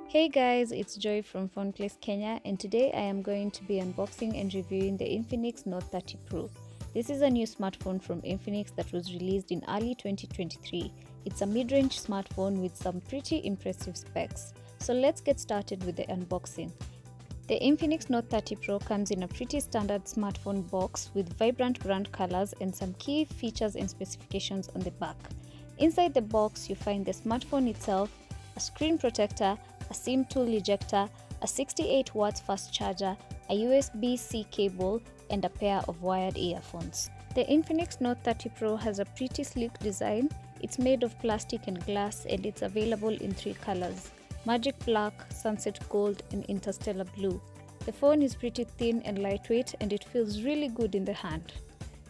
Hey guys, it's Joy from PhonePlace Kenya, and today I am going to be unboxing and reviewing the Infinix Note 30 Pro. This is a new smartphone from Infinix that was released in early 2023. It's a mid-range smartphone with some pretty impressive specs. So let's get started with the unboxing. The Infinix Note 30 Pro comes in a pretty standard smartphone box with vibrant brand colors and some key features and specifications on the back. Inside the box, you find the smartphone itself, a screen protector, a SIM tool ejector, a 68 watts fast charger, a USB-C cable, and a pair of wired earphones. The Infinix Note 30 Pro has a pretty sleek design. It's made of plastic and glass, and it's available in 3 colors: Magic Black, Sunset Gold, and Interstellar Blue. The phone is pretty thin and lightweight, and it feels really good in the hand.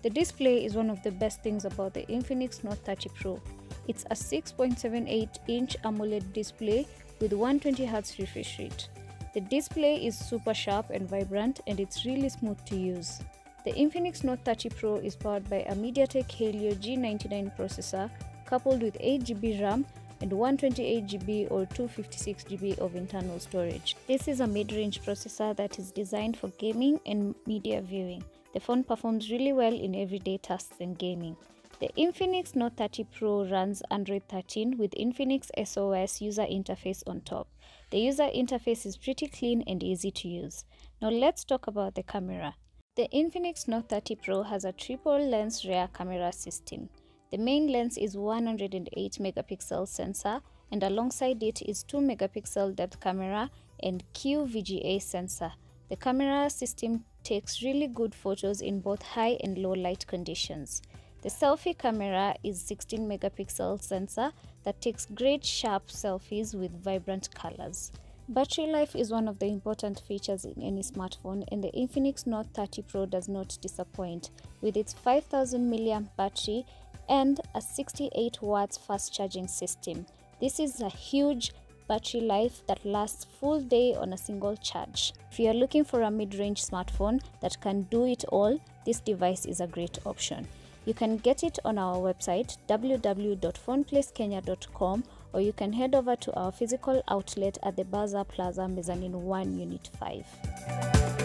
The display is one of the best things about the Infinix Note 30 Pro. It's a 6.78-inch AMOLED display with 120Hz refresh rate. The display is super sharp and vibrant, and it's really smooth to use. The Infinix Note 30 Pro is powered by a Mediatek Helio G99 processor coupled with 8GB RAM and 128GB or 256GB of internal storage. This is a mid-range processor that is designed for gaming and media viewing. The phone performs really well in everyday tasks and gaming. The Infinix Note 30 Pro runs Android 13 with Infinix SOS user interface on top. The user interface is pretty clean and easy to use. Now let's talk about the camera. The Infinix Note 30 Pro has a triple lens rear camera system. The main lens is 108 megapixel sensor, and alongside it is 2 megapixel depth camera and QVGA sensor. The camera system takes really good photos in both high and low light conditions. The selfie camera is 16 megapixel sensor that takes great sharp selfies with vibrant colors. Battery life is one of the important features in any smartphone, and the Infinix Note 30 Pro does not disappoint with its 5000 mAh battery and a 68 watts fast charging system. This is a huge battery life that lasts full day on a single charge. If you are looking for a mid-range smartphone that can do it all, this device is a great option. You can get it on our website www.phoneplacekenya.com, or you can head over to our physical outlet at the Bazaar Plaza Mezzanine 1 Unit 5.